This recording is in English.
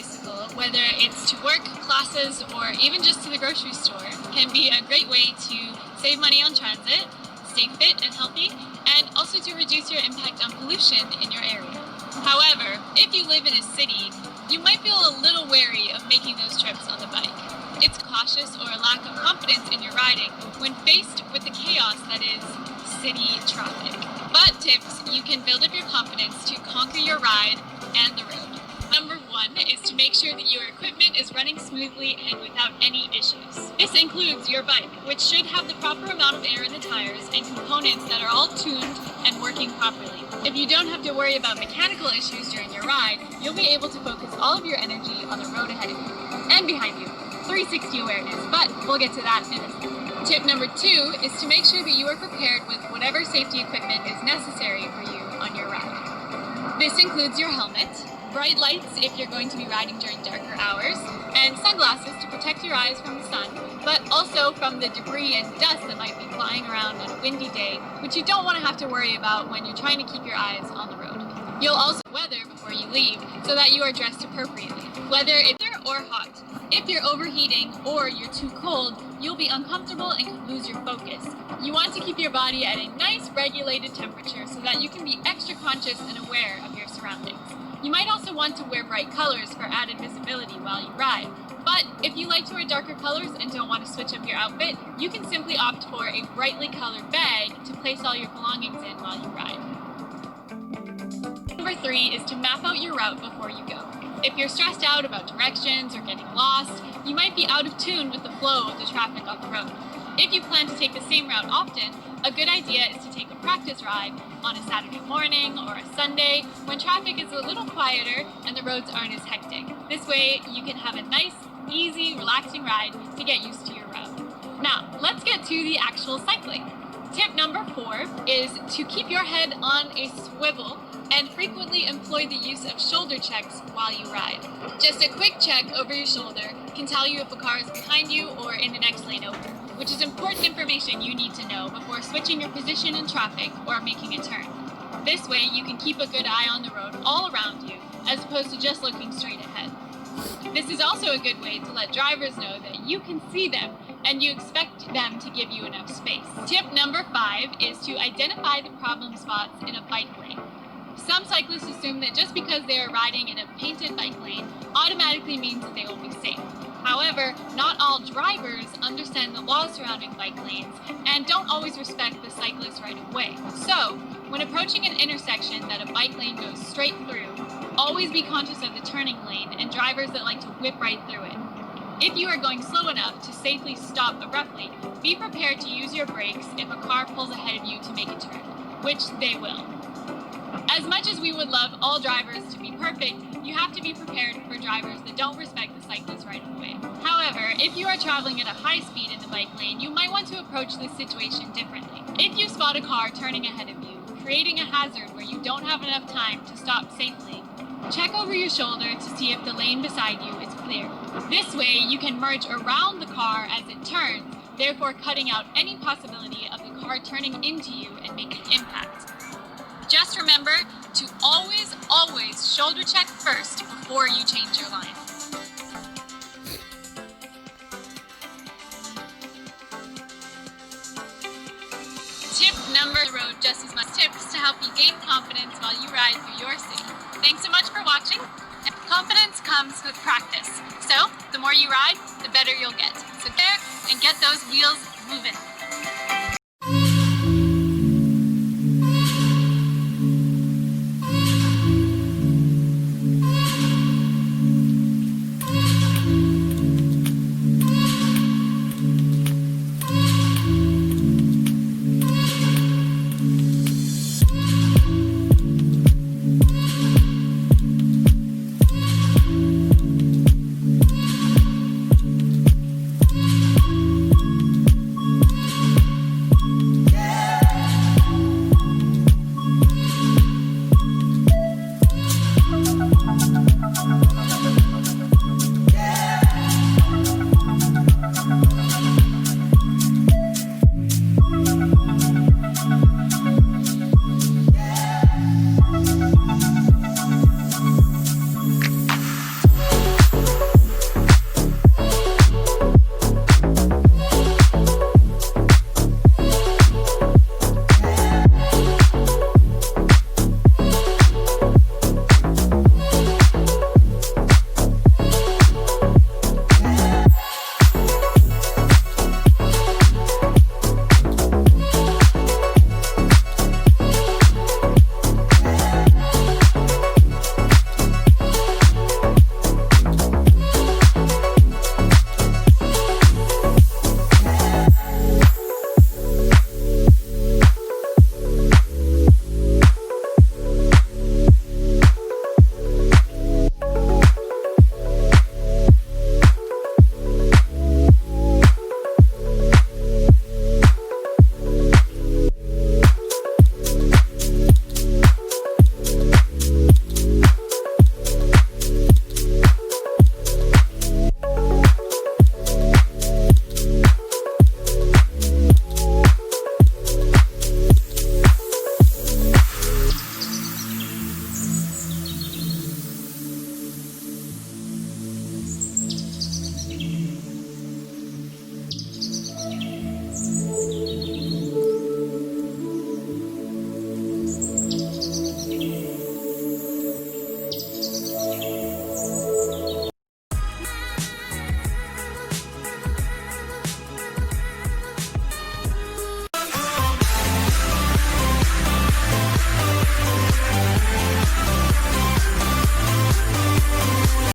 bicycle, whether it's to work, classes, or even just to the grocery store, can be a great way to save money on transit, stay fit and healthy, and also to reduce your impact on pollution in your area. However, if you live in a city, you might feel a little wary of making those trips on the bike. It's cautious or a lack of confidence in your riding when faced with the chaos that is city traffic. But tips, you can build up your confidence to conquer your ride and the road. Number 1 is to make sure that your equipment is running smoothly and without any issues. This includes your bike, which should have the proper amount of air in the tires and components that are all tuned and working properly. If you don't have to worry about mechanical issues during your ride, you'll be able to focus all of your energy on the road ahead of you and behind you. 360 awareness, but we'll get to that in a second. Tip number 2 is to make sure that you are prepared with whatever safety equipment is necessary for you on your ride. This includes your helmet, bright lights if you're going to be riding during darker hours, and sunglasses to protect your eyes from the sun, but also from the debris and dust that might be flying around on a windy day, which you don't want to have to worry about when you're trying to keep your eyes on the road. You'll also weather before you leave so that you are dressed appropriately, whether it's cold or hot. If you're overheating or you're too cold, you'll be uncomfortable and could lose your focus. You want to keep your body at a nice regulated temperature so that you can be extra conscious and aware of your surroundings. You might also want to wear bright colors for added visibility while you ride. But if you like to wear darker colors and don't want to switch up your outfit, you can simply opt for a brightly colored bag to place all your belongings in while you ride. Number 3 is to map out your route before you go. If you're stressed out about directions or getting lost, you might be out of tune with the flow of the traffic on the road. If you plan to take the same route often, a good idea is to take a practice ride on a Saturday morning or a Sunday when traffic is a little quieter and the roads aren't as hectic. This way, you can have a nice, easy, relaxing ride to get used to your route. Now, let's get to the actual cycling. Tip number 4 is to keep your head on a swivel and frequently employ the use of shoulder checks while you ride. Just a quick check over your shoulder can tell you if a car is behind you or in the next lane over, which is important information you need to know before switching your position in traffic or making a turn. This way you can keep a good eye on the road all around you as opposed to just looking straight ahead. This is also a good way to let drivers know that you can see them and you expect them to give you enough space. Tip number 5 is to identify the problem spots in a bike lane. Some cyclists assume that just because they are riding in a painted bike lane automatically means that they will be safe. However, not all drivers understand the laws surrounding bike lanes and don't always respect the cyclist right of way. So, when approaching an intersection that a bike lane goes straight through, always be conscious of the turning lane and drivers that like to whip right through it. If you are going slow enough to safely stop abruptly, be prepared to use your brakes if a car pulls ahead of you to make a turn, which they will. As much as we would love all drivers to be perfect, you have to be prepared for drivers that don't respect the cyclist right of way. However, if you are traveling at a high speed in the bike lane, you might want to approach this situation differently. If you spot a car turning ahead of you, creating a hazard where you don't have enough time to stop safely, check over your shoulder to see if the lane beside you is clear. This way, you can merge around the car as it turns, therefore cutting out any possibility of the car turning into you and making impact. Just remember to always shoulder check first before you change your line. Tip number road just as much tips to help you gain confidence while you ride through your city. Thanks so much for watching. Confidence comes with practice. So the more you ride, the better you'll get. So there and get those wheels moving.